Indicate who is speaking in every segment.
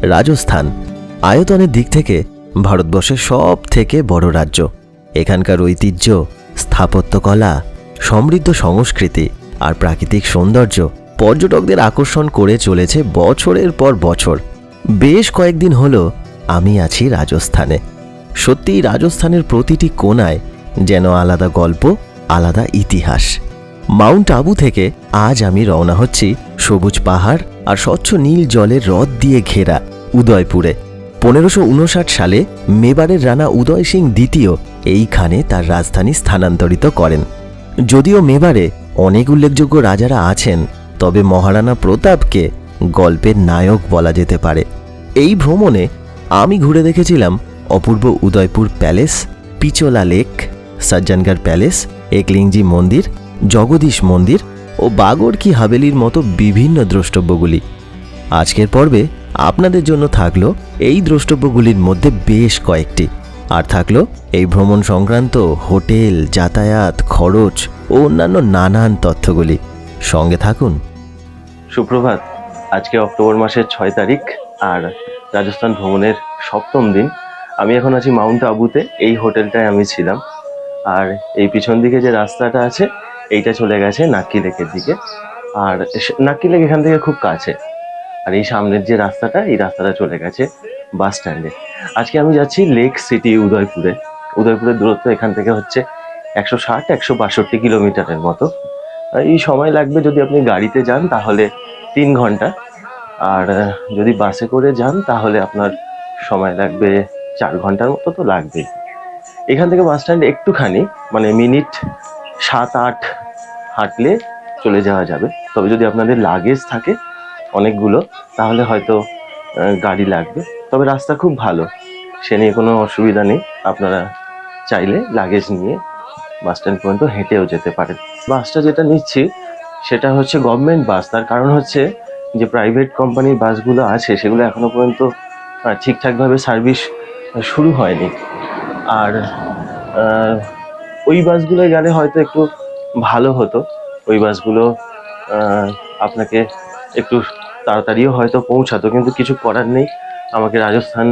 Speaker 1: রাজস্থান আয়তনের দিক থেকে ভারতবর্ষের সব থেকে বড় রাজ্য। এখানকার ঐতিহ্য, স্থাপত্যকলা, সমৃদ্ধ সংস্কৃতি আর প্রাকৃতিক সৌন্দর্য পর্যটকদের আকর্ষণ করে চলেছে বছরের পর বছর। বেশ কয়েকদিন হলো আমি আছি রাজস্থানে। সত্যিই রাজস্থানের প্রতিটি কোণায় যেন আলাদা গল্প, আলাদা ইতিহাস। মাউন্ট আবু থেকে আজ আমি রওনা হচ্ছি সবুজ পাহাড় আর স্বচ্ছ নীল জলের হ্রদ দিয়ে ঘেরা উদয়পুরে। 1559 সালে মেবারের রানা উদয় সিং দ্বিতীয় এইখানে তার রাজধানী স্থানান্তরিত করেন। যদিও মেবারে অনেক উল্লেখযোগ্য রাজারা আছেন, তবে মহারানা প্রতাপকে গল্পের নায়ক বলা যেতে পারে। এই ভ্রমণে আমি ঘুরে দেখেছিলাম অপূর্ব Udaipur palace, Pichola lake, Sajjangarh palace, Eklingji মন্দির, জগদীশ মন্দির ও বাগড় কি হাভেলির মতো বিভিন্ন দ্রষ্টব্যগুলি। আজকের পর্বে আপনাদের জন্য থাকলো এই দ্রষ্টব্যগুলির মধ্যে বেশ কয়েকটি, আর থাকলো এই ভ্রমণ সংক্রান্ত হোটেল, যাতায়াত, খরচ ও অন্যান্য নানান তথ্যগুলি। সঙ্গে থাকুন।
Speaker 2: সুপ্রভাত। আজকে অক্টোবর মাসের 6 তারিখ আর রাজস্থান ভ্রমণের 7ম দিন। আমি এখন আছি মাউন্ট আবুতে। এই হোটেলটায় আমি ছিলাম। আর এই পিছন দিকে যে রাস্তাটা আছে এইটা চলে গেছে নাক্কি লেকের দিকে, আর নাক্কি লেক এখান থেকে খুব কাছে। আর এই সামনের যে রাস্তাটা, এই রাস্তাটা চলে গেছে বাস স্ট্যান্ডে। আজকে আমি যাচ্ছি লেক সিটি উদয়পুরে। উদয়পুরের দূরত্ব এখান থেকে হচ্ছে 160-162 কিলোমিটারের মতো। এই সময় লাগবে যদি আপনি গাড়িতে যান তাহলে 3 ঘন্টা, আর যদি বাসে করে যান তাহলে আপনার সময় লাগবে 4 ঘন্টার মতো তো লাগবেই। এখান থেকে বাস স্ট্যান্ড একটুখানি, মানে মিনিট 7-8 হাঁটলে চলে যাওয়া যাবে। তবে যদি আপনাদের লাগেজ থাকে অনেকগুলো তাহলে হয়তো গাড়ি লাগবে। তবে রাস্তা খুব ভালো, সে নিয়ে কোনো অসুবিধা নেই। আপনারা চাইলে লাগেজ নিয়ে বাস স্ট্যান্ড পর্যন্ত হেঁটেও যেতে পারেন। বাসটা যেটা নিচ্ছি সেটা হচ্ছে গভর্নমেন্ট বাস। তার কারণ হচ্ছে যে প্রাইভেট কোম্পানির বাসগুলো আছে সেগুলো এখনো পর্যন্ত ঠিকঠাকভাবে সার্ভিস শুরু হয়নি। আর ওই বাসগুলো গেলে হয়তো একটু ভালো হতো। ওই বাসগুলো আপনাকে একটু তাড়াতাড়িও হয়তো পৌঁছাতো, কিন্তু কিছু করার নেই। আমাকে রাজস্থান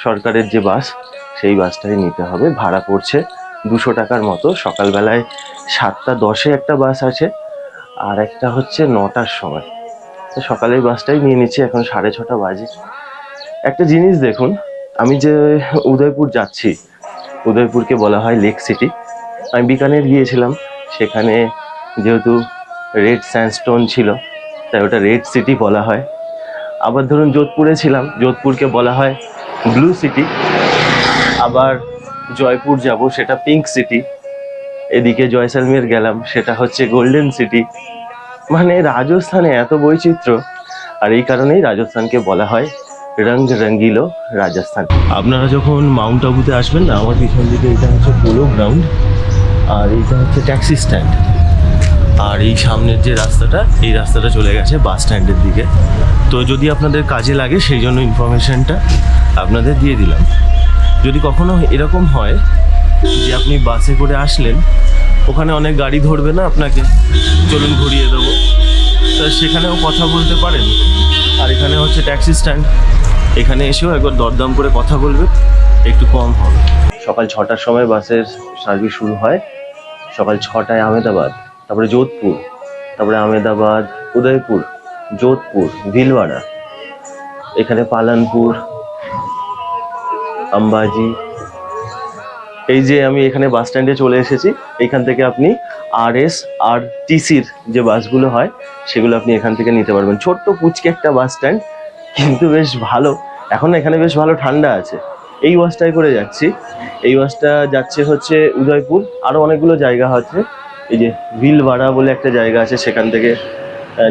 Speaker 2: সরকারের যে বাস সেই বাসটাই নিতে হবে। ভাড়া পড়ছে 200 টাকার মতো। সকালবেলায় 7:10-এ একটা বাস আছে, আর একটা হচ্ছে 9টার সময়। তো সকালের বাসটাই নিয়ে নিচ্ছি। এখন 6:30 বাজে। একটা জিনিস দেখুন, আমি যে উদয়পুর যাচ্ছি, উদয়পুরকে বলা হয় লেক সিটি। আমি বিকানের গিয়েছিলাম, সেখানে যেহেতু রেড স্যান্ডস্টোন ছিল তাই ওটা রেড সিটি বলা হয়। আবার ধরুন যোধপুরে ছিলাম, যোধপুরকে বলা হয় ব্লু সিটি। আবার জয়পুর যাব, সেটা পিঙ্ক সিটি। এদিকে জয়সালমের গেলাম, সেটা হচ্ছে গোল্ডেন সিটি। মানে রাজস্থানে এত বৈচিত্র্য, আর এই কারণেই রাজস্থানকে বলা হয় রঙ রঙিলো রাজস্থান। আপনারা যখন মাউন্ট আবুতে আসবেন না, আমার পিছন দিকে এটা হচ্ছে পোলো গ্রাউন্ড, আর এইটা হচ্ছে ট্যাক্সি স্ট্যান্ড। আর এই সামনের যে রাস্তাটা, এই রাস্তাটা চলে গেছে বাস স্ট্যান্ডের দিকে। তো যদি আপনাদের কাজে লাগে সেই জন্য ইনফরমেশনটা আপনাদের দিয়ে দিলাম। যদি কখনো এরকম হয় যে আপনি বাসে করে আসলেন, ওখানে অনেক গাড়ি ধরবে না আপনাকে, চলুন ঘুরিয়ে দেবো, তা সেখানেও কথা বলতে পারেন। আর এখানে হচ্ছে ট্যাক্সি স্ট্যান্ড, এখানে এসেও একবার দরদাম করে কথা বলবে, একটু কম হবে। সকাল 6টার সময় বাসের সার্ভিস শুরু হয়। সকাল 6টায় আহমেদাবাদ, তারপরে যোধপুর, তারপরে আহমেদাবাদ, উদয়পুর, যোধপুর, ভিলওয়াড়া, এখানে পালানপুর, আম্বাজি। এই যে আমি এখানে বাস স্ট্যান্ডে চলে এসেছি। এখান থেকে আপনি RSRTCর যে বাসগুলো হয় সেগুলো আপনি এখান থেকে নিতে পারবেন। ছোট্ট পুচকে একটা বাস স্ট্যান্ড, কিন্তু বেশ ভালো। এখন এখানে বেশ ভালো ঠান্ডা আছে। এই বাসটায় করে যাচ্ছি। এই বাসটা যাচ্ছে হচ্ছে উদয়পুর, আরও অনেকগুলো জায়গা আছে। এই যে ভিলওয়াড়া বলে একটা জায়গা আছে, সেখান থেকে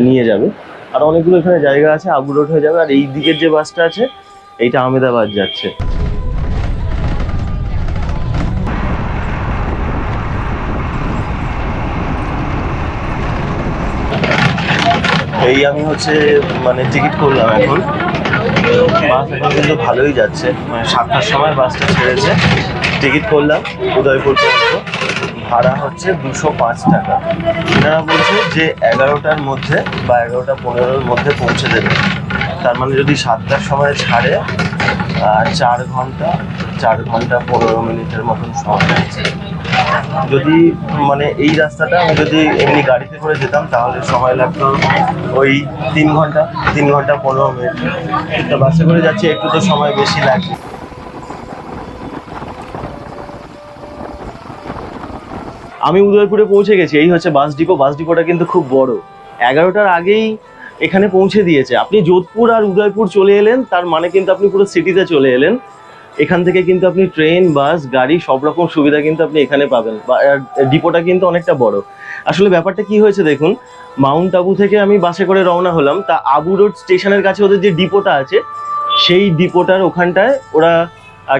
Speaker 2: নিয়ে যাবে। আর অনেকগুলো এখানে জায়গা আছে, আবু রোড হয়ে যাবে। আর এই দিকের যে বাসটা আছে এইটা আহমেদাবাদ যাচ্ছে। এই আমি হচ্ছে মানে টিকিট করলাম এখন। বাস এখন কিন্তু ভালোই যাচ্ছে, মানে 7টার সময় বাসটা ছেড়েছে। টিকিট করলাম উদয়পুর পর্যন্ত। ভাড়া হচ্ছে 205 টাকা। এনারা বলছে যে 11টার মধ্যে বা 11টা 15-এর মধ্যে পৌঁছে দেবে। তার মানে যদি 7টার সময় ছাড়ে 4 ঘন্টা 15 মিনিটের মতন সময় লাগছে। যদি মানে এই রাস্তাটা আমি যদি এমনি গাড়িতে করে যেতাম তাহলে সময় লাগতো ওই 3 ঘন্টা 15 মিনিট। তা বাসে করে যাচ্ছি, একটু তো সময় বেশি লাগবে। আমি উদয়পুরে পৌঁছে গেছি। এই হচ্ছে বাস ডিপো। বাস ডিপোটা কিন্তু খুব বড়, 11টার আগেই এখানে পৌঁছে দিয়েছে। আপনি যোধপুর আর উদয়পুর চলে এলেন, তার মানে কিন্তু আপনি পুরো সিটিতে চলে এলেন। এখান থেকে কিন্তু আপনি ট্রেন, বাস, গাড়ি সব রকম সুবিধা কিন্তু আপনি এখানে পাবেন। ডিপোটা কিন্তু অনেকটা বড়। আসলে ব্যাপারটা কি হয়েছে দেখুন, মাউন্ট আবু থেকে আমি বাসে করে রওনা হলাম, তা আবু রোড স্টেশনের কাছে ওদের যে ডিপোটা আছে, সেই ডিপোটার ওখানটায় ওরা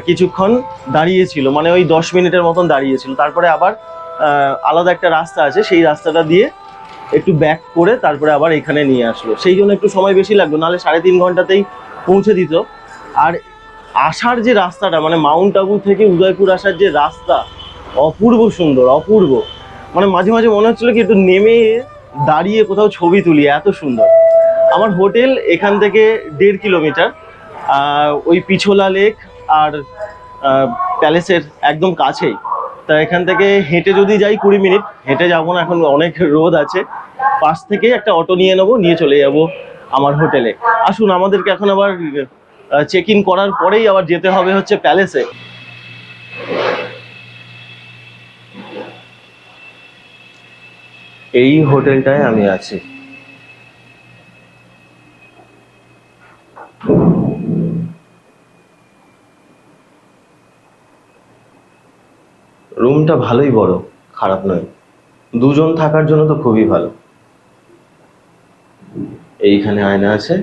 Speaker 2: কিছুক্ষণ দাঁড়িয়েছিল, মানে ওই 10 মিনিটের মতন দাঁড়িয়েছিল। তারপরে আবার আলাদা একটা রাস্তা আছে, সেই রাস্তাটা দিয়ে একটু ব্যাক করে তারপরে আবার এখানে নিয়ে আসলো। সেই জন্য একটু সময় বেশি লাগলো, নাহলে 3.5 ঘন্টাতেই পৌঁছে দিত। আর আসার যে রাস্তাটা, মানে মাউন্ট আবু থেকে উদয়পুর আসার যে রাস্তা, অপূর্ব সুন্দর, অপূর্ব। মানে মাঝে মাঝে মনে হচ্ছিল কি একটু নেমে দাঁড়িয়ে কোথাও ছবি তুলি, এত সুন্দর। আমার হোটেল এখান থেকে 1.5 কিলোমিটার, ওই পিছোলা লেক আর প্যালেসের একদম কাছেই। তা এখান থেকে হেঁটে যদি যাই 20 মিনিট, হেঁটে যাবো না, এখন অনেক রোদ আছে। পাশ থেকে একটা অটো নিয়ে নেবো, নিয়ে চলে যাব আমার হোটেলে। আসুন, আমাদেরকে এখন আবার চেক ইন করার পরেই আবার যেতে হবে হচ্ছে প্যালেসে। এই হোটেলটায় আমি আছি। রুমটা ভালোই বড়, খারাপ নয়। 2 জন থাকার জন্য তো খুবই ভালো। এইখানে আয়না আছে,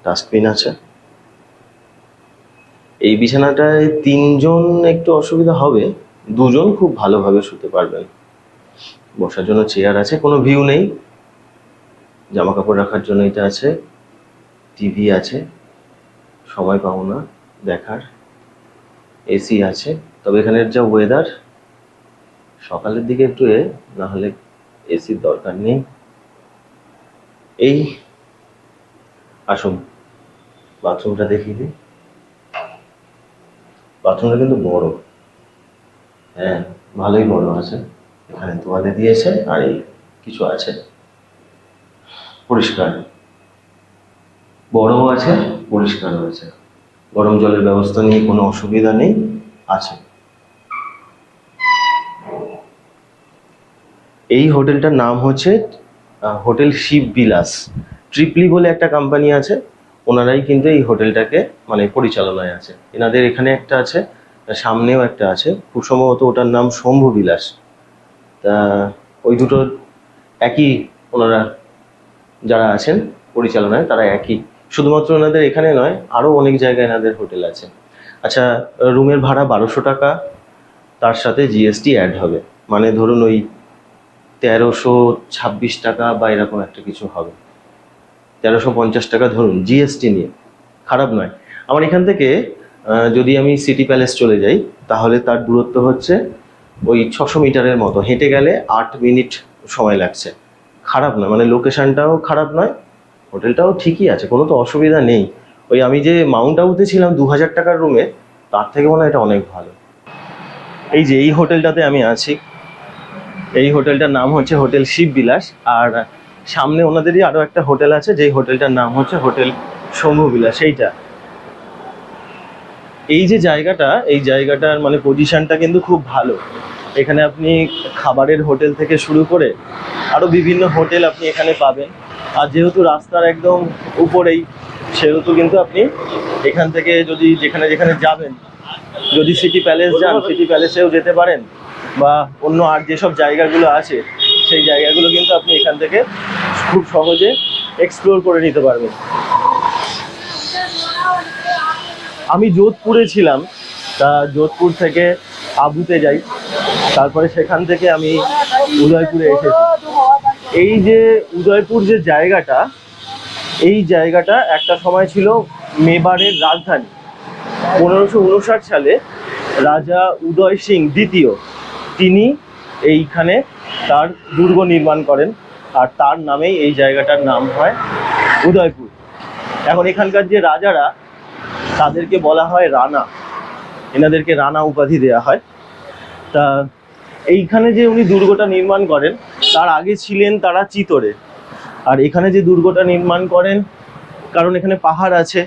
Speaker 2: ডাস্টবিন আছে। এই বিছানাটায় 3 জন একটু অসুবিধা হবে, 2 জন খুব ভালোভাবে শুতে পারবেন। বসার জন্য চেয়ার আছে, কোনো ভিউ নেই। জামা কাপড় রাখার জন্য এটা আছে, টিভি আছে, সময় পাবো না দেখার। এসি আছে, তবে এখানের যা ওয়েদার, সকালের দিকে একটু না হলে এসির দরকার নেই। এই আসুন বাথরুমটা দেখিয়ে দিই। বাথরুমটা কিন্তু বড়, হ্যাঁ ভালোই বড় আছে। এখানে তোয়ালে দিয়েছে আর এই কিছু আছে, পরিষ্কার, বড়ও আছে, পরিষ্কারও আছে। গরম জলের ব্যবস্থা নিয়ে কোনো অসুবিধা নেই, আছে। এই হোটেলটার নাম হচ্ছে হোটেল শিববিলাস। ট্রিপলি বলে একটা কোম্পানি আছে, ওনারাই কিন্তু এই হোটেলটাকে মানে পরিচালনায় আছে। এনাদের এখানে একটা আছে, সামনেও একটা আছে, খুব সম্ভবত ওটার নাম শম্ভু বিলাস। তা ওই দুটো একই, ওনারা যারা আছেন পরিচালনায় তারা একই। শুধুমাত্র ওনাদের এখানে নয়, আরও অনেক জায়গায় এনাদের হোটেল আছে। আচ্ছা, রুমের ভাড়া 1200 টাকা, তার সাথে জিএসটি অ্যাড হবে, মানে ধরুন ওই 1326 টাকা বা এরকম একটা কিছু হবে, 1350 টাকা ধরুন জিএসটি নিয়ে। খারাপ নয়। আমার এখান থেকে যদি আমি সিটি প্যালেস চলে যাই, তাহলে তার দূরত্ব হচ্ছে ওই 600 মিটারের মতো, হেঁটে গেলে 8 মিনিট সময় লাগছে। খারাপ নয়, মানে লোকেশনটাও খারাপ নয়, হোটেলটাও ঠিকই আছে, কোনো তো অসুবিধা নেই। ওই আমি যে মাউন্ট আবুতে ছিলাম 2000 টাকার রুমে, তার থেকে মনে হয় এটা অনেক ভালো। এই যে এই হোটেলটাতে আমি আছি, এই হোটেলটার নাম হচ্ছে হোটেল শিববিলাস। আর সামনে ওনাদেরই আরও একটা হোটেল আছে, যেই হোটেলটার নাম হচ্ছে হোটেল শম্ভুবিলাস। এইটা, এই যে জায়গাটা, এই জায়গাটার মানে পজিশনটা কিন্তু খুব ভালো। এখানে আপনি খাবারের হোটেল থেকে শুরু করে আরও বিভিন্ন হোটেল আপনি এখানে পাবেন। আর যেহেতু রাস্তার একদম উপরেই, সেহেতু কিন্তু আপনি এখান থেকে যদি যেখানে যেখানে যাবেন, যদি সিটি প্যালেস যান, সিটি প্যালেসেও যেতে পারেন, বা অন্য আর যেসব জায়গাগুলো আছে সেই জায়গাগুলো কিন্তু আপনি এখান থেকে খুব সহজে এক্সপ্লোর করে নিতে পারবেন। আমি যোধপুরে ছিলাম, তা যোধপুর থেকে আবুতে যাই, তারপরে সেখান থেকে আমি উদয়পুরে এসেছি। এই যে উদয়পুর যে জায়গাটা, এই জায়গাটা একটা সময় ছিল মেবারের রাজধানী। 1559 সালে রাজা উদয় সিং দ্বিতীয়, তিনি এইখানে তার দুর্গ নির্মাণ করেন, আর তার নামেই এই জায়গাটার নাম হয় উদয়পুর। এখন এখানকার যে রাজারা, তাদেরকে বলা হয় রানা, এনাদেরকে রানা উপাধি দেওয়া হয়। তা এইখানে যে উনি দুর্গটা নির্মাণ করেন, তার আগে ছিলেন তারা চিতোরে। আর এখানে যে দুর্গটা নির্মাণ করেন, কারণ এখানে পাহাড় আছে,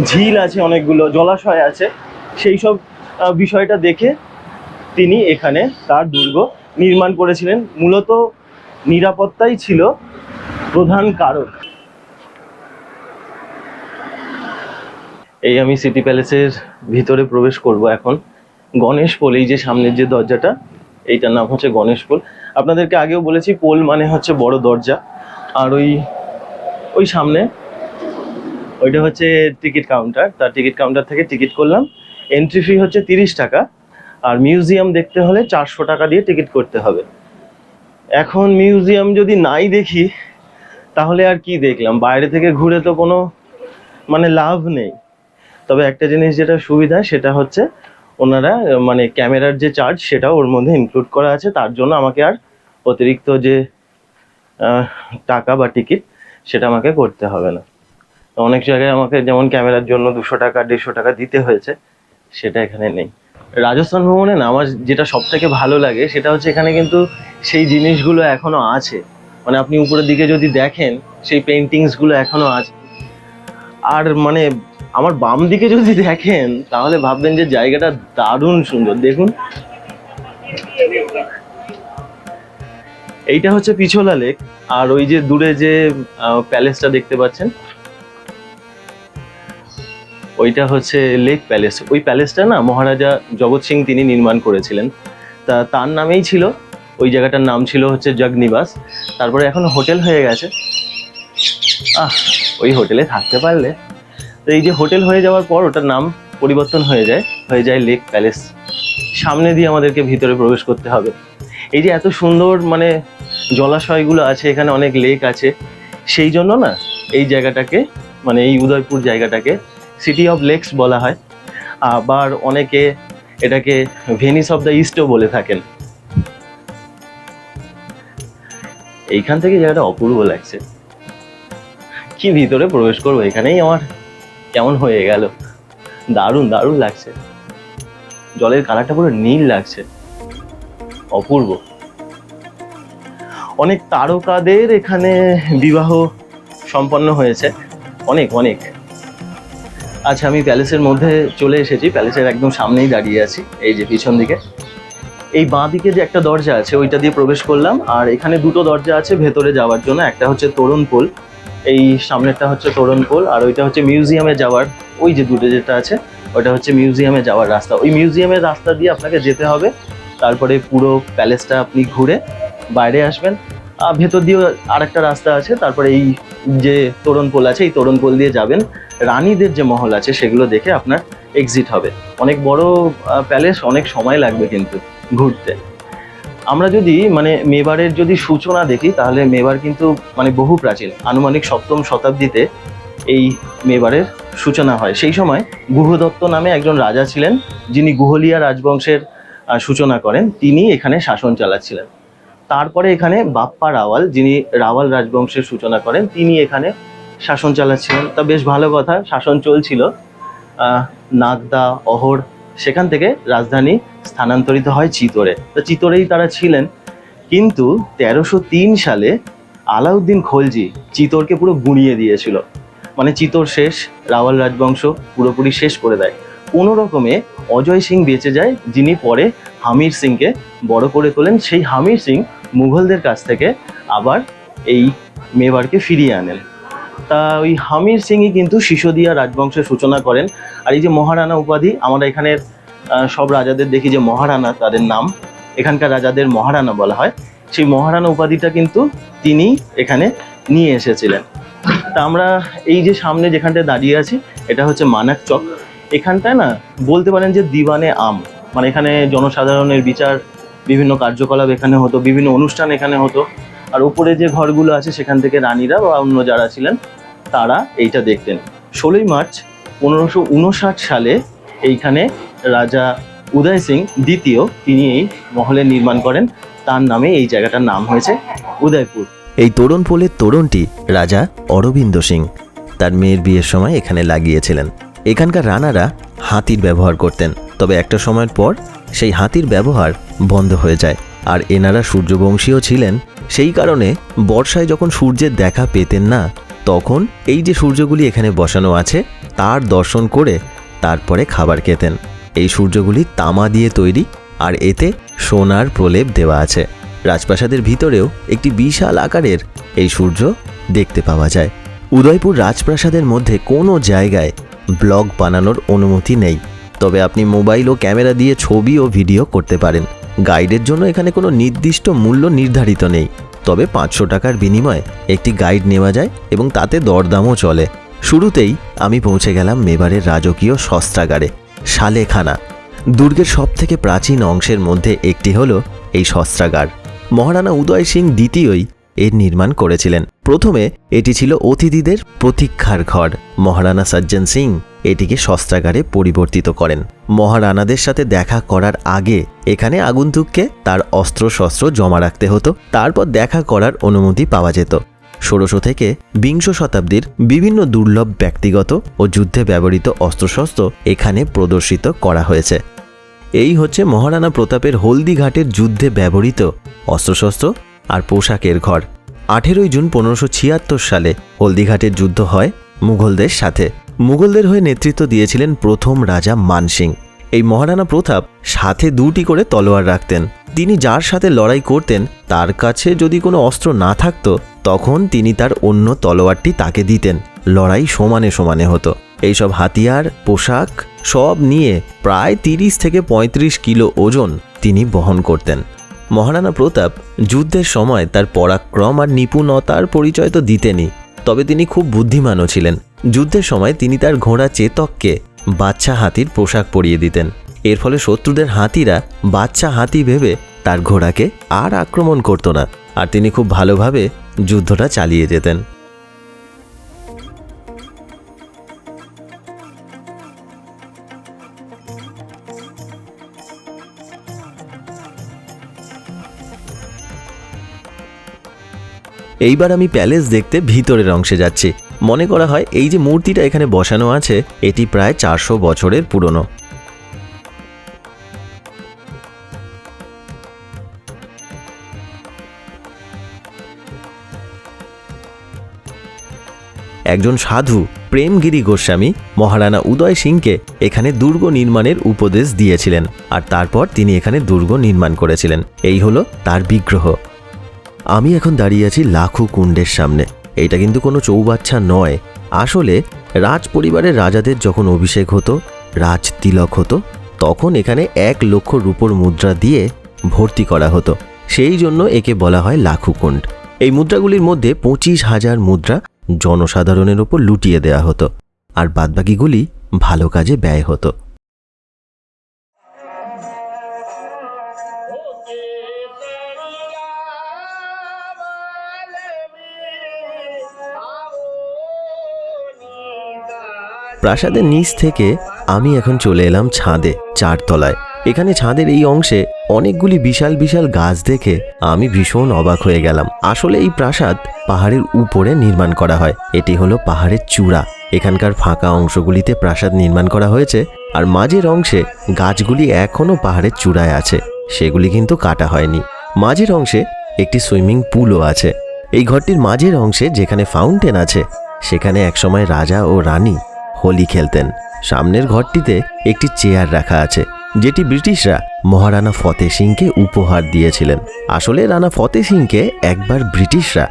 Speaker 2: ঝিল আছে, অনেকগুলো জলাশয় আছে, সেই সব বিষয়টা দেখে তিনি এখানে তার দুর্গ নির্মাণ করেছিলেন। মূলত নিরাপত্তাই ছিল প্রধান কারণ। এই আমি সিটি প্যালেসের ভিতরে প্রবেশ করব এখন। গণেশ পোল, এই যে সামনের যে দরজাটা, এইটার নাম হচ্ছে গণেশ পোল। আপনাদেরকে আগেও বলেছি, পোল মানে হচ্ছে বড় দরজা। আর ওই সামনে ওইটা হচ্ছে টিকিট কাউন্টার। তার টিকিট কাউন্টার থেকে টিকিট করলাম। এন্ট্রি ফি হচ্ছে 30 টাকা। আর মিউজিয়াম দেখতে হলে 400 টাকা দিয়ে টিকিট করতে হবে। এখন মিউজিয়াম যদি নাই দেখি, তাহলে আর কি দেখলাম? বাইরে থেকে ঘুরে তো কোনো মানে লাভ নেই। তবে একটা জিনিস যেটা সুবিধা, সেটা হচ্ছে ওনারা মানে ক্যামেরার যে চার্জ, সেটাও ওর মধ্যে ইনক্লুড করা আছে। তার জন্য আমাকে আর অতিরিক্ত যে টাকা বা টিকিট, সেটা আমাকে করতে হবে না। অনেক জায়গায় আমাকে যেমন ক্যামেরার জন্য 200 টাকা 150 টাকা দিতে হয়েছে, সেটা এখানে নেই। রাজস্থান ভ্রমণে না আমার যেটা সব থেকে ভালো লাগে, সেটা হচ্ছে এখানে কিন্তু সেই জিনিসগুলো এখনো আছে। মানে আপনি উপরের দিকে যদি দেখেন, সেই পেন্টিংসগুলো এখনো আছে। আর মানে আমার বাম দিকে যদি দেখেন, তাহলে ভাববেন যে জায়গাটা দারুণ সুন্দর। দেখুন, এইটা হচ্ছে পিছোলা লেক। আর ওই যে দূরে যে প্যালেসটা দেখতে পাচ্ছেন, ওইটা হচ্ছে লেক প্যালেস। ওই প্যালেসটা না মহারাজা জগৎ সিং তিনি নির্মাণ করেছিলেন। তা তার নামেই ছিল, ওই জায়গাটার নাম ছিল হচ্ছে জগনিবাস। তারপরে এখন হোটেল হয়ে গেছে। ওই হোটেলে থাকতে পারলে। তো এই যে হোটেল হয়ে যাওয়ার পর ওটার নাম পরিবর্তন হয়ে যায় লেক প্যালেস। সামনে দিয়ে আমাদেরকে ভিতরে প্রবেশ করতে হবে। এই যে এত সুন্দর মানে জলাশয়গুলো আছে, এখানে অনেক লেক আছে, সেই জন্য না এই জায়গাটাকে, মানে এই উদয়পুর জায়গাটাকে সিটি অফ লেকস বলা হয়। আবার অনেকে এটাকে ভেনিস অফ দ্য ইস্টও বলে থাকেন। এইখান থেকে জায়গাটা অপূর্ব লাগছে। কি ভিতরে প্রবেশ করবো, এখানেই আমার কেমন হয়ে গেল। দারুণ দারুণ লাগছে। জলের কালারটা পুরো নীল লাগছে, অপূর্ব। অনেক তারকাদের এখানে বিবাহ সম্পন্ন হয়েছে, অনেক অনেক। আচ্ছা, আমি প্যালেসের মধ্যে চলে এসেছি। প্যালেসের একদম সামনেই দাঁড়িয়ে আছি। এই যে পিছন দিকে এই বাঁ দিকে যে একটা দরজা আছে, ওইটা দিয়ে প্রবেশ করলাম। আর এখানে দুটো দরজা আছে ভেতরে যাওয়ার জন্য। একটা হচ্ছে তোরণ পোল, এই সামনেরটা হচ্ছে তোরণ পোল। আর ওইটা হচ্ছে মিউজিয়ামে যাওয়ার, ওই যে দুটো যেটা আছে, ওইটা হচ্ছে মিউজিয়ামে যাওয়ার রাস্তা। ওই মিউজিয়ামের রাস্তা দিয়ে আপনাকে যেতে হবে। তারপরে পুরো প্যালেসটা আপনি ঘুরে বাইরে আসবেন। ভেতর দিয়েও আরেকটা রাস্তা আছে। তারপরে এই যে তোরণ পোল আছে, এই তোরণ পোল দিয়ে যাবেন। রানীদের যে মহল আছে, সেগুলো দেখে আপনার এক্সিট হবে। অনেক বড় প্যালেস, অনেক সময় লাগবে কিন্তু ঘুরতে। আমরা যদি মানে মেবারের যদি সূচনা দেখি, তাহলে মেবার কিন্তু মানে বহু প্রাচীন, আনুমানিক 7ম শতাব্দীতে এই মেবারের সূচনা হয়। সেই সময় গুহদত্ত নামে একজন রাজা ছিলেন, যিনি গুহলিয়া রাজবংশের সূচনা করেন। তিনি এখানে শাসন চালাচ্ছিলেন। তারপরে এখানে বাপ্পা রাওয়াল, যিনি রাওয়াল রাজবংশের সূচনা করেন, তিনি এখানে শাসন চালাচ্ছিলেন। তা বেশ ভালো কথা, শাসন চলছিল। নাগদা, অহর, সেখান থেকে রাজধানী স্থানান্তরিত হয় চিতোরে। তো চিতোরেই তারা ছিলেন। কিন্তু 1303 সালে আলাউদ্দিন খলজি চিতোরকে পুরো গুঁড়িয়ে দিয়েছিল। মানে চিতোর শেষ, রাওয়াল রাজবংশ পুরোপুরি শেষ করে দেয়। কোনো রকমে অজয় সিং বেঁচে যায়, যিনি পরে হামির সিংকে বড় করে তোলেন। সেই হামির সিং মুঘলদের কাছ থেকে আবার এই মেবারকে ফিরিয়ে আনেন। তা ওই হামির সিংই কিন্তু সিসোদিয়া রাজবংশের সূচনা করেন। আর এই যে মহারানা উপাধি, আমরা এখানের সব রাজাদের দেখি যে মহারানা তাদের নাম, এখানকার রাজাদের মহারানা বলা হয়। সেই মহারানা উপাধিটা কিন্তু তিনি এখানে নিয়ে এসেছিলেন। তা আমরা এই যে সামনে যেখানটায় দাঁড়িয়ে আছি, এটা হচ্ছে মানাক চক। এখানটায় না বলতে পারেন যে দিওয়ানে আম, মানে এখানে জনসাধারণের বিচার, বিভিন্ন কার্যকলাপ এখানে হতো, বিভিন্ন অনুষ্ঠান এখানে হতো। আর উপরে যে ঘরগুলো আছে, সেখান থেকে রানীরা বা অন্য যারা ছিলেন তারা এইটা দেখতেন। 16ই মার্চ 1559 সালে এইখানে রাজা উদয় সিং দ্বিতীয় তিনি এই মহলের নির্মাণ করেন। তার নামে এই জায়গাটার নাম হয়েছে উদয়পুর।
Speaker 1: এই তোরণ পোলের তোরণটি রাজা অরবিন্দ সিং তার মেয়ের বিয়ের সময় এখানে লাগিয়েছিলেন। এখানকার রানারা হাতির ব্যবহার করতেন, তবে একটা সময়ের পর সেই হাতির ব্যবহার বন্ধ হয়ে যায়। আর এনারা সূর্যবংশীয় ছিলেন, সেই কারণে বর্ষায় যখন সূর্যের দেখা পেতেন না, তখন এই যে সূর্যগুলি এখানে বসানো আছে তার দর্শন করে তারপরে খাবার খেতেন। এই সূর্যগুলি তামা দিয়ে তৈরি, আর এতে সোনার প্রলেপ দেওয়া আছে। রাজপ্রাসাদের ভিতরেও একটি বিশাল আকারের এই সূর্য দেখতে পাওয়া যায়। উদয়পুর রাজপ্রাসাদের মধ্যে কোনো জায়গায় ব্লগ বানানোর অনুমতি নেই, তবে আপনি মোবাইল ও ক্যামেরা দিয়ে ছবি ও ভিডিও করতে পারেন। গাইডের জন্য এখানে কোনো নির্দিষ্ট মূল্য নির্ধারিত নেই, তবে 500 টাকার বিনিময়ে একটি গাইড নেওয়া যায় এবং তাতে দরদামও চলে। শুরুতেই আমি পৌঁছে গেলাম মেবারের রাজকীয় শস্ত্রাগারে, সালেখানা। দুর্গের সবথেকে প্রাচীন অংশের মধ্যে একটি হলো এই শস্ত্রাগার। মহারানা উদয় সিং দ্বিতীয়ই এর নির্মাণ করেছিলেন। প্রথমে এটি ছিল অতিথিদের প্রতীক্ষার ঘর। মহারানা সজ্জন সিং এটিকে শস্ত্রাগারে পরিবর্তিত করেন। মহারানাদের সাথে দেখা করার আগে এখানে আগন্তুককে তার অস্ত্রশস্ত্র জমা রাখতে হতো, তারপর দেখা করার অনুমতি পাওয়া যেত। 1600 থেকে 20 শতাব্দীর বিভিন্ন দুর্লভ ব্যক্তিগত ও যুদ্ধে ব্যবহৃত অস্ত্রশস্ত্র এখানে প্রদর্শিত করা হয়েছে। এই হচ্ছে মহারানা প্রতাপের হলদিঘাটের যুদ্ধে ব্যবহৃত অস্ত্রশস্ত্র আর পোশাকের ঘর। 18 জুন 1576 সালে হলদিঘাটের যুদ্ধ হয় মুঘলদের সাথে। মুঘলদের হয়ে নেতৃত্ব দিয়েছিলেন প্রথম রাজা মান সিং। এই মহারানা প্রতাপ সাথে 2টি করে তলোয়ার রাখতেন। তিনি যার সাথে লড়াই করতেন তার কাছে যদি কোনো অস্ত্র না থাকতো, তখন তিনি তার অন্য তলোয়ারটি তাকে দিতেন। লড়াই সমানে সমানে হতো। এইসব হাতিয়ার, পোশাক সব নিয়ে প্রায় 30 থেকে 35 কিলো ওজন তিনি বহন করতেন। মহারানা প্রতাপ যুদ্ধের সময় তার পরাক্রম আর নিপুণতার পরিচয় তো দিতেনই, তবে তিনি খুব বুদ্ধিমানও ছিলেন। যুদ্ধের সময় তিনি তার ঘোড়া চেতককে বাচ্চা হাতির পোশাক পরিয়ে দিতেন। এর ফলে শত্রুদের হাতিরা বাচ্চা হাতি ভেবে তার ঘোড়াকে আর আক্রমণ করত না, আর তিনি খুব ভালোভাবে যুদ্ধটা চালিয়ে যেতেন। এইবার আমি প্যালেস দেখতে ভিতরের অংশে যাচ্ছি। মনে করা হয় এই যে মূর্তিটা এখানে বসানো আছে এটি প্রায় 400 বছরের পুরনো। একজন সাধু প্রেমগিরি গোস্বামী মহারানা উদয় সিংকে এখানে দুর্গ নির্মাণের উপদেশ দিয়েছিলেন, আর তারপর তিনি এখানে দুর্গ নির্মাণ করেছিলেন। এই হলো তার বিগ্রহ। আমি এখন দাঁড়িয়ে আছি লাখু কুণ্ডের সামনে। এটা কিন্তু কোনো চৌবাচ্চা নয়। আসলে রাজ পরিবারের রাজাদের যখন অভিষেক হতো, রাজ তিলক হতো, তখন এখানে 1 লক্ষ রূপোর মুদ্রা দিয়ে ভর্তি করা হতো। সেই জন্য একে বলা হয় লাখু কুণ্ড। এই মুদ্রাগুলির মধ্যে 25,000 মুদ্রা জনসাধারণের ওপর লুটিয়ে দেওয়া হতো, আর বাদবাকিগুলি ভালো কাজে ব্যয় হতো। প্রাসাদের নিচ থেকে আমি এখন চলে এলাম ছাদে, 4 তলায়। এখানে ছাদের এই অংশে অনেকগুলি বিশাল বিশাল গাছ দেখে আমি ভীষণ অবাক হয়ে গেলাম। আসলে এই প্রাসাদ পাহাড়ের উপরে নির্মাণ করা হয়। এটি হলো পাহাড়ের চূড়া। এখানকার ফাঁকা অংশগুলিতে প্রাসাদ নির্মাণ করা হয়েছে, আর মাঝের অংশে গাছগুলি এখনও পাহাড়ের চূড়ায় আছে, সেগুলি কিন্তু কাটা হয়নি। মাঝের অংশে একটি সুইমিং পুলও আছে। এই ঘরটির মাঝের অংশে যেখানে ফাউন্টেন আছে, সেখানে একসময় রাজা ও রানী হোলি খেলতেন। সামনের ঘরটিতে একটি চেয়ার রাখা আছে, যেটি ব্রিটিশরা মহারানা ফতেহ সিংকে উপহার দিয়েছিলেন। আসলে রানা ফতেহ সিংকে একবার ব্রিটিশরা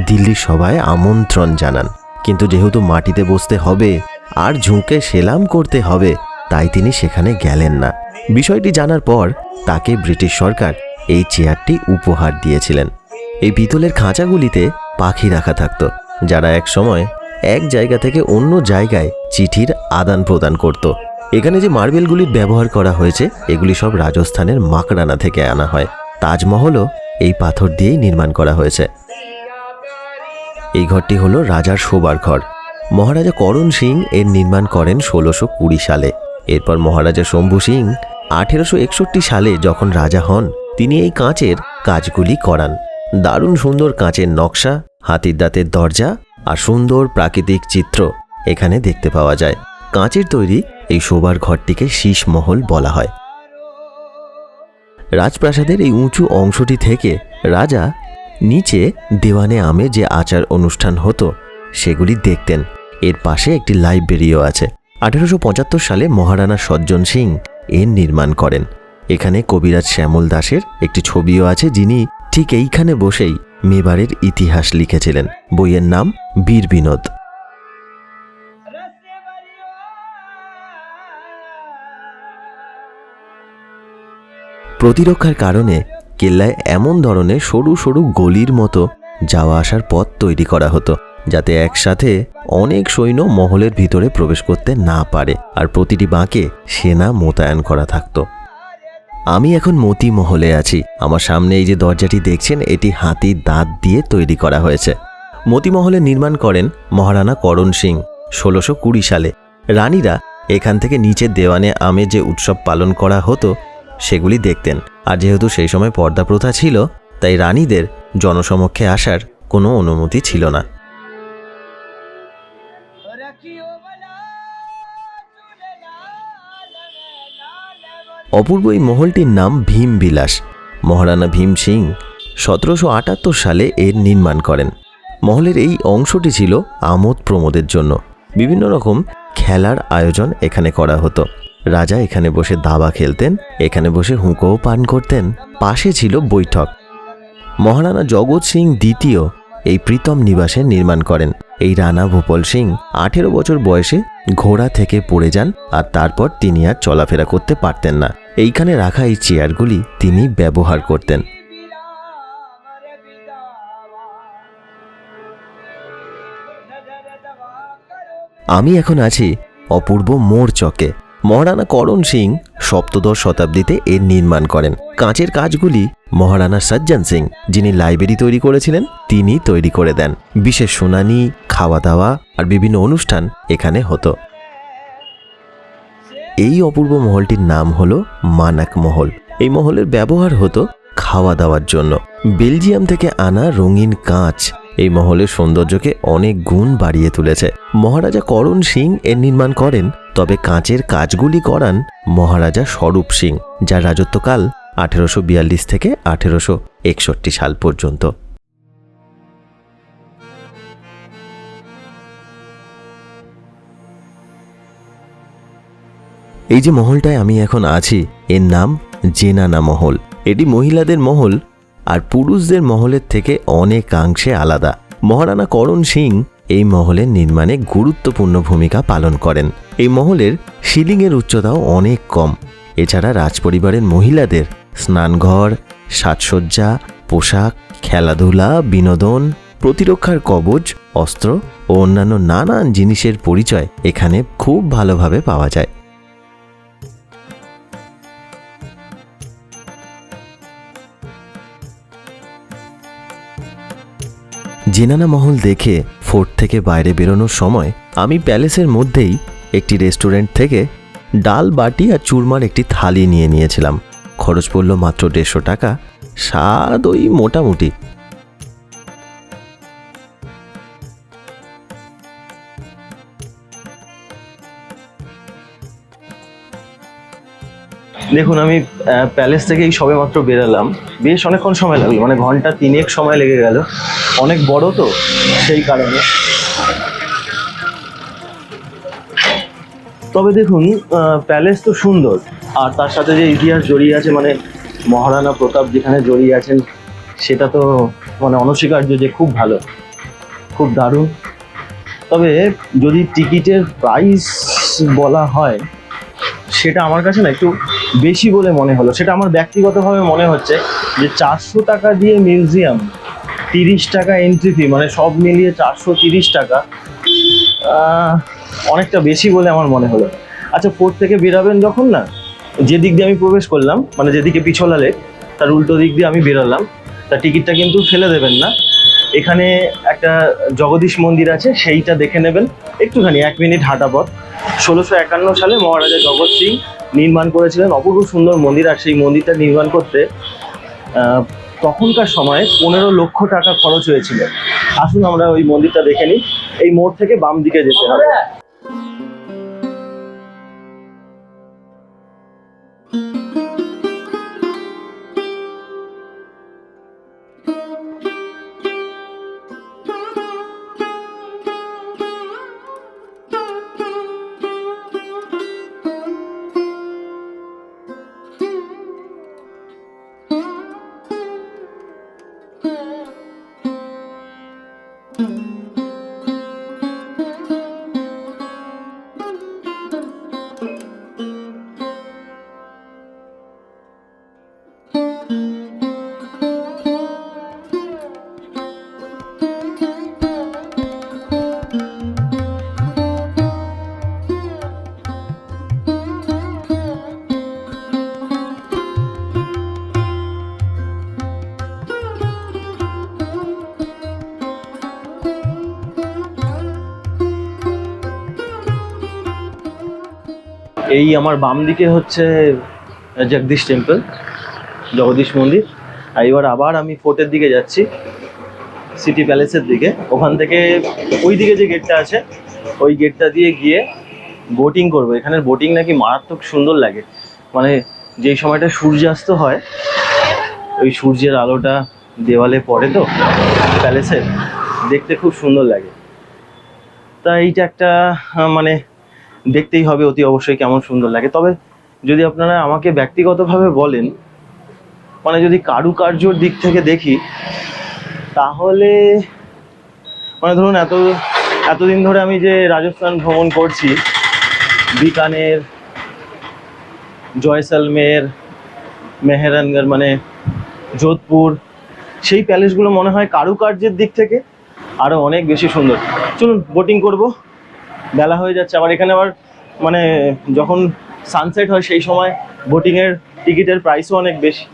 Speaker 1: দিল্লি সভায় আমন্ত্রণ জানান, কিন্তু যেহেতু মাটিতে বসতে হবে আর ঝুঁকে সেলাম করতে হবে, তাই তিনি সেখানে গেলেন না। বিষয়টি জানার পর তাকে ব্রিটিশ সরকার এই চেয়ারটি উপহার দিয়েছিলেন। এই পিতলের খাঁচাগুলিতে পাখি রাখা থাকতো, যারা এক সময় এক জায়গা থেকে অন্য জায়গায় চিঠির আদান প্রদান করত। এখানে যে মার্বেলগুলির ব্যবহার করা হয়েছে, এগুলি সব রাজস্থানের মাকড়ানা থেকে আনা হয়। তাজমহলও এই পাথর দিয়েই নির্মাণ করা হয়েছে। এই ঘরটি হলো রাজার শোবার ঘর। মহারাজা করণ সিং এর নির্মাণ করেন 1620 সালে। এরপর মহারাজা শম্ভু সিং 1861 সালে যখন রাজা হন, তিনি এই কাঁচের কাজগুলি করান। দারুণ সুন্দর কাঁচের নকশা হাতির দাঁতের দরজা আর সুন্দর প্রাকৃতিক চিত্র এখানে দেখতে পাওয়া যায়। কাঁচের তৈরি এই শোবার ঘরটিকে শীষ মহল বলা হয়। রাজপ্রাসাদের এই উঁচু অংশটি থেকে রাজা নিচে দেওয়ানে আমে যে আচার অনুষ্ঠান হতো সেগুলি দেখতেন। এর পাশে একটি লাইব্রেরিও আছে। 1875 সালে মহারানা সজ্জন সিং এর নির্মাণ করেন। এখানে কবিরাজ শ্যামল দাসের একটি ছবিও আছে, যিনি ঠিক এইখানে বসেই মেবারের ইতিহাস লিখেছিলেন। বইয়ের নাম বীর বিনোদ। প্রতিরক্ষার কারণে কেল্লায় এমন ধরনের সরু সরু গলির মতো যাওয়া আসার পথ তৈরি করা হতো, যাতে একসাথে অনেক সৈন্য মহলের ভিতরে প্রবেশ করতে না পারে, আর প্রতিটি বাঁকে সেনা মোতায়েন করা থাকতো। আমি এখন মতি মহলে আছি। আমার সামনে এই যে দরজাটি দেখছেন, এটি হাতির দাঁত দিয়ে তৈরি করা হয়েছে। মতি মহলের নির্মাণ করেন মহারানা করণ সিং 1620 সালে। রানীরা এখান থেকে নিচে দেওয়ানে আমে যে উৎসব পালন করা হতো সেগুলি দেখতেন। আর যেহেতু সেই সময় পর্দা প্রথা ছিল, তাই রানীদের জনসমক্ষে আসার কোনো অনুমতি ছিল না। অপূর্ব এই মহলটির নাম ভীমবিলাস। মহারানা ভীম সিং 1778 সালে এর নির্মাণ করেন। মহলের এই অংশটি ছিল আমোদ প্রমোদের জন্য। বিভিন্ন রকম খেলার আয়োজন এখানে করা হতো। রাজা এখানে বসে দাবা খেলতেন, এখানে বসে হুঁকোও পান করতেন। পাশে ছিল বৈঠক। মহারানা জগৎ সিং দ্বিতীয় এই প্রীতম নিবাসের নির্মাণ করেন। এই রানা ভূপল সিং 18 বছর বয়সে ঘোড়া থেকে পড়ে যান, আর তারপর তিনি আর চলাফেরা করতে পারতেন না। এইখানে রাখা এই চেয়ারগুলি তিনি ব্যবহার করতেন। আমি এখন আছি অপূর্ব মোড় চকে। মহারানা করণ সিং 17শ শতাব্দীতে এর নির্মাণ করেন। কাঁচের কাজগুলি মহারানা সজ্জন সিং, যিনি লাইব্রেরি তৈরি করেছিলেন, তিনি তৈরি করে দেন। বিশেষ শুনানি, খাওয়া দাওয়া আর বিভিন্ন অনুষ্ঠান এখানে হতো। এই অপূর্ব মহলটির নাম হলো মানাক মহল। এই মহলের ব্যবহার হতো খাওয়া দাওয়ার জন্য। বেলজিয়াম থেকে আনা রঙিন কাঁচ এই মহলের সৌন্দর্যকে অনেক গুণ বাড়িয়ে তুলেছে। মহারাজা করণ সিং এর নির্মাণ করেন, তবে কাঁচের কাজগুলি করান মহারাজা স্বরূপ সিং, যার রাজত্বকাল 1842 থেকে 1861 সাল পর্যন্ত। এই যে মহলটায় আমি এখন আছি, এর নাম জেনানা মহল। এটি মহিলাদের মহল আর পুরুষদের মহলের থেকে অনেকাংশে আলাদা। মহারানা করণ সিং এই মহলের নির্মাণে গুরুত্বপূর্ণ ভূমিকা পালন করেন। এই মহলের সিলিংয়ের উচ্চতাও অনেক কম। এছাড়া রাজপরিবারের মহিলাদের স্নানঘর, সাজসজ্জা, পোশাক, খেলাধুলা, বিনোদন, প্রতিরক্ষার কবচ, অস্ত্র ও অন্যান্য নানান জিনিসের পরিচয় এখানে খুব ভালোভাবে পাওয়া যায়। জেনানা মহল দেখে ফোর্ট থেকে বাইরে বেরোনোর সময় আমি প্যালেসের মধ্যেই একটি রেস্টুরেন্ট থেকে ডাল বাটি আর চুরমার একটি থালি নিয়ে নিয়েছিলাম। খরচ পড়ল মাত্র 150 টাকা। স্বাদ ওই মোটামুটি।
Speaker 2: দেখুন, আমি প্যালেস থেকে এই সবে মাত্র বেরালাম। বেশ অনেকক্ষণ সময় লাগলো, মানে ঘন্টা 3 সময় লেগে গেল। অনেক বড় তো, সেই কারণে। তবে দেখুন, প্যালেস তো সুন্দর, আর তার সাথে যে ইতিহাস জড়িয়ে আছে, মানে মহারানা প্রতাপ যেখানে জড়িয়ে আছেন, সেটা তো মানে অনস্বীকার্য যে খুব ভালো, খুব দারুণ। তবে যদি টিকিটের প্রাইস বলা হয়, সেটা আমার কাছে না একটু বেশি বলে মনে হলো। সেটা আমার ব্যক্তিগতভাবে মনে হচ্ছে যে 400 টাকা দিয়ে মিউজিয়াম, 30 টাকা এন্ট্রি ফি, মানে সব মিলিয়ে 430 টাকা অনেকটা বেশি বলে আমার মনে হলো। আচ্ছা, ফোর্ট থেকে বেরাবেন যখন, না যে দিক দিয়ে আমি প্রবেশ করলাম, মানে যেদিকে পিছলা লেক, তার উল্টো দিক দিয়ে আমি বেরালাম, তা টিকিটটা কিন্তু ফেলে দেবেন না। এখানে একটা জগদীশ মন্দির আছে, সেইটা দেখে নেবেন। একটুখানি 1 মিনিট হাঁটা পথ। 1651 সালে মহারাজা জগৎ সিং নির্মাণ করেছিলেন অপূর্ব সুন্দর মন্দির। আর সেই মন্দিরটা নির্মাণ করতে তখনকার সময়ে 15 লক্ষ টাকা খরচ হয়েছিল। আসুন আমরা ওই মন্দিরটা দেখে নিই। এই মোড় থেকে বাম দিকে যেতে হবে। এই আমার বাম দিকে হচ্ছে জগদীশ টেম্পল, জগদীশ মন্দির। আর এবার আবার আমি ফোর্টের দিকে যাচ্ছি, সিটি প্যালেসের দিকে। ওখান থেকে ওই দিকে যে গেটটা আছে ওই গেটটা দিয়ে গিয়ে বোটিং করবো। এখানের বোটিং নাকি মারাত্মক সুন্দর লাগে, মানে যেই সময়টা সূর্যাস্ত হয় ওই সূর্যের আলোটা দেওয়ালে পড়ে তো প্যালেসের, দেখতে খুব সুন্দর লাগে। তা এইটা একটা মানে দেখতেই হবে অতি অবশ্যই কেমন সুন্দর লাগে। তবে যদি আপনারা আমাকে ব্যক্তিগতভাবে বলেন, মানে যদি কারুকার্যর দিক থেকে দেখি, তাহলে মানে ধরুন এতদিন ধরে আমি যে রাজস্থান ভ্রমণ করছি, বিকানের, জয়সলমের, মেহেরানগড় মানে যোধপুর, সেই প্যালেসগুলো মনে হয় কারুকার্যের দিক থেকে আরও অনেক বেশি সুন্দর। চলুন বোটিং করব, বেলা হয়ে যাচ্ছে। আবার এখানে আবার মানে যখন সানসেট হয় সেই সময় বোটিংয়ের টিকিটের প্রাইসও অনেক বেশি।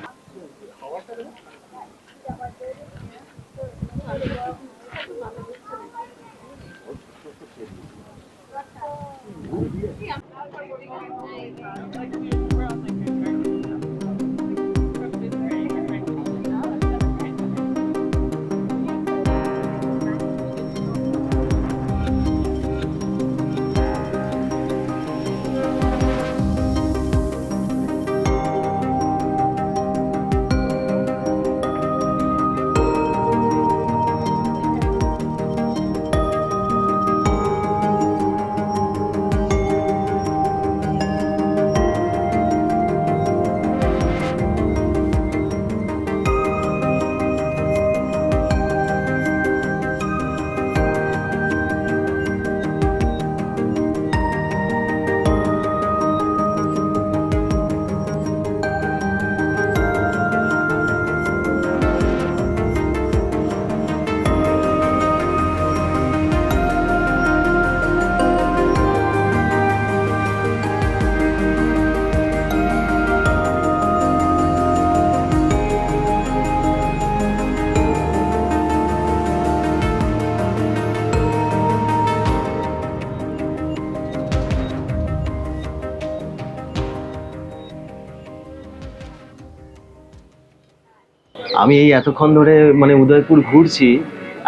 Speaker 2: আমি এই এতক্ষণ ধরে মানে উদয়পুর ঘুরছি,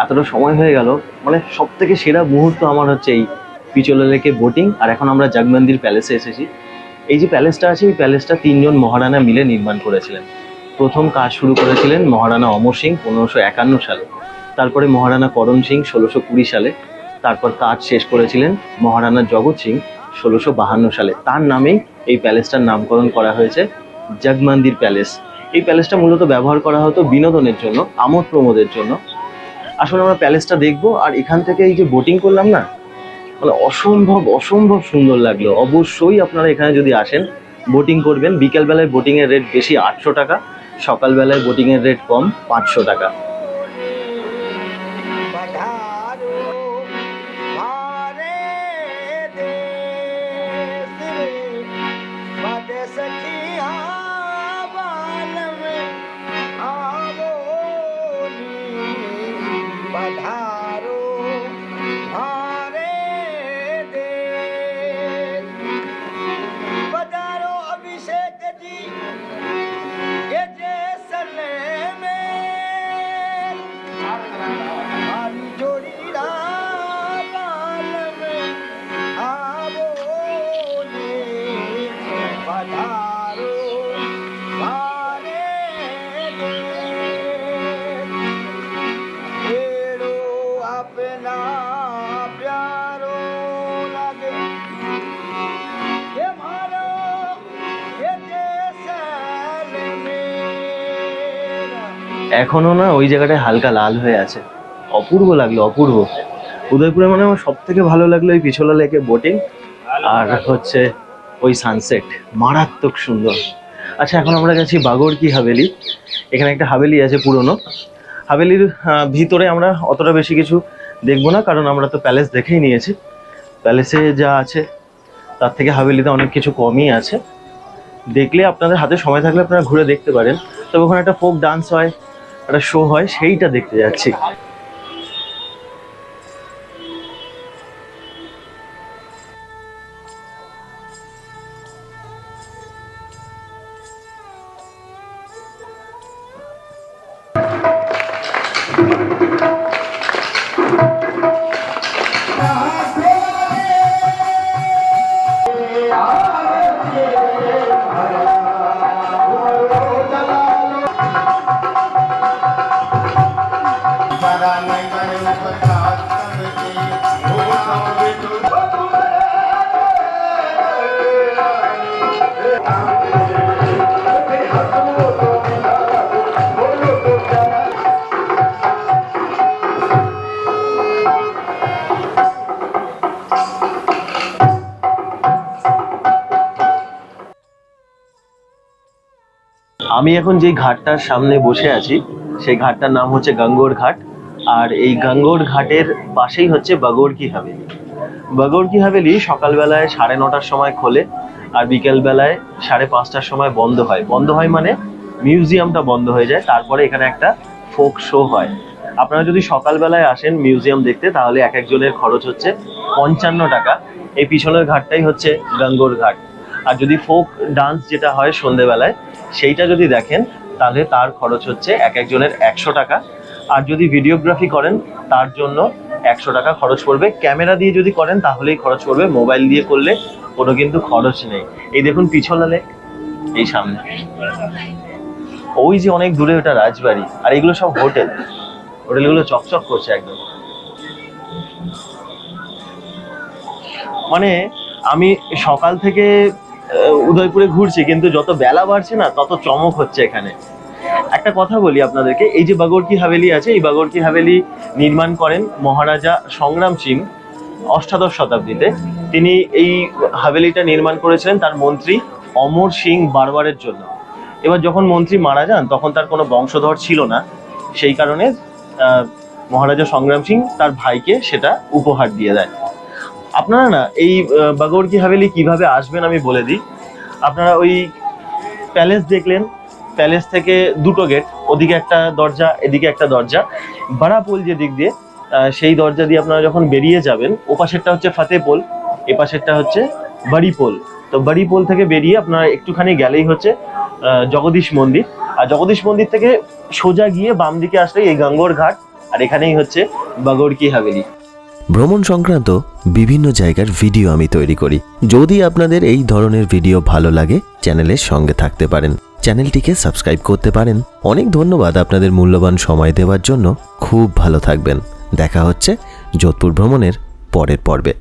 Speaker 2: এতটা সময় হয়ে গেল, মানে সব থেকে সেরা মুহূর্ত আমার হচ্ছে এই পিচোলা লেকে বোটিং। আর এখন আমরা জগমন্দির প্যালেসে এসেছি। এই যে প্যালেসটা আছে, এই প্যালেসটা 3জন মহারানা মিলে নির্মাণ করেছিলেন। প্রথম কাজ শুরু করেছিলেন মহারানা অমর সিং 1551 সালে, তারপরে মহারানা করণ সিং 1620 সালে, তারপর কাজ শেষ করেছিলেন মহারানা জগৎ সিং 1652 সালে। তার নামেই এই প্যালেসটার নামকরণ করা হয়েছে জগমন্দির প্যালেস। এই প্যালেসটা মূলত ব্যবহার করা হতো বিনোদনের জন্য, আমোদ প্রমোদের জন্য। আসলে আমরা প্যালেসটা দেখবো, আর এখান থেকে এই যে বোটিং করলাম না, মানে অসম্ভব অসম্ভব সুন্দর লাগলো। অবশ্যই আপনারা এখানে যদি আসেন বোটিং করবেন। বিকেলবেলায় বোটিংয়ের রেট বেশি 800 টাকা, সকালবেলায় বোটিংয়ের রেট কম 500 টাকা। এখনো না ওই জায়গাটায় হালকা লাল হয়ে আছে। অপূর্ব লাগলো, অপূর্ব। উদয়পুরে মানে আমার সব থেকে ভালো লাগলো এই পিছলা লেকে বোটিং আর হচ্ছে ওই সানসেট, মারাত্মক সুন্দর। আচ্ছা, এখন আমরা গেছি বাগোড়কি হাভেলি। এখানে একটা হাভেলি আছে পুরনো। হাভেলির ভিতরে আমরা অতটা বেশি কিছু দেখবো না, কারণ আমরা তো প্যালেস দেখেই নিয়েছি। প্যালেসে যা আছে তার থেকে হাভেলিতে অনেক কিছু কমই আছে। দেখলে আপনাদের হাতে সময় থাকলে আপনারা ঘুরে দেখতে পারেন। তবে ওখানে একটা ফোক ডান্স হয়, একটা শো হয়, সেইটা দেখতে যাচ্ছি। আমি এখন যে ঘাটটার সামনে বসে আছি সেই ঘাটটার নাম হচ্ছে গঙ্গোর ঘাট। আর এই গঙ্গোর ঘাটের পাশেই হচ্ছে বাগোড়কি হাভেলি। বাগোড়কি হাভেলি সকালবেলায় 9:30টার সময় খোলে আর বিকেলবেলায় 5:30টার সময় বন্ধ হয়। বন্ধ হয় মানে মিউজিয়ামটা বন্ধ হয়ে যায়, তারপরে এখানে একটা ফোক শো হয়। আপনারা যদি সকালবেলায় আসেন মিউজিয়াম দেখতে, তাহলে এক একজনের খরচ হচ্ছে 55 টাকা। এই পিছনের ঘাটটাই হচ্ছে গঙ্গোর ঘাট। আর যদি ফোক ডান্স যেটা হয় সন্ধেবেলায়, সেইটা যদি দেখেন তাহলে তার খরচ হচ্ছে এক একজনের 100 টাকা। আর যদি ভিডিওগ্রাফি করেন তার জন্য 100 টাকা খরচ পড়বে। ক্যামেরা দিয়ে যদি করেন তাহলেই খরচ পড়বে, মোবাইল দিয়ে করলে কোনো কিন্তু খরচ নেই। এই দেখুন পিছলা লেক, এই সামনে ওই যে অনেক দূরে ওটা রাজবাড়ি। আর এগুলো সব হোটেল, হোটেলগুলো চকচক করছে একদম। মানে আমি সকাল থেকে উদয়পুরে ঘুরছি, কিন্তু যত বেলা বাড়ছে না তত চমক হচ্ছে এখানে। একটা কথা বলি আপনাদেরকে, এই যে বাগোড়কি হাভেলি আছে, এই বাগোড়কি হাভেলি নির্মাণ করেন মহারাজা সংগ্রাম সিং 8শ শতাব্দীতে। তিনি এই হাভেলিটা নির্মাণ করেছিলেন তার মন্ত্রী অমর সিং বারবারের জন্য। এবার যখন মন্ত্রী মারা যান তখন তার কোনো বংশধর ছিল না, সেই কারণে মহারাজা সংগ্রাম সিং তার ভাইকে সেটা উপহার দিয়ে দেয়। আপনারা না এই বাগোড়কি হাভেলি কিভাবে আসবেন আমি বলে দিই। আপনারা ওই প্যালেস দেখলেন, প্যালেস থেকে 2টো গেট, ওদিকে একটা দরজা এদিকে একটা দরজা। বাড়াপোল যে দিক দিয়ে, সেই দরজা দিয়ে আপনারা যখন বেরিয়ে যাবেন, ওপাশেরটা হচ্ছে ফতেপোল, এপাশেরটা হচ্ছে বাড়িপোল। তো বাড়িপোল থেকে বেরিয়ে আপনারা একটুখানি গেলেই হচ্ছে জগদীশ মন্দির। আর জগদীশ মন্দির থেকে সোজা গিয়ে বাম দিকে আসলেই এই গঙ্গোর ঘাট, আর এখানেই হচ্ছে বাগোড়কি হাভেলি।
Speaker 1: ভ্রমণ সংক্রান্ত বিভিন্ন জায়গার ভিডিও আমি তৈরি করি। যদি আপনাদের এই ধরনের ভিডিও ভালো লাগে, চ্যানেলের সঙ্গে থাকতে পারেন, চ্যানেলটিকে সাবস্ক্রাইব করতে পারেন। অনেক ধন্যবাদ আপনাদের মূল্যবান সময় দেওয়ার জন্য। খুব ভালো থাকবেন। দেখা হচ্ছে যোধপুর ভ্রমণের পরের পর্বে।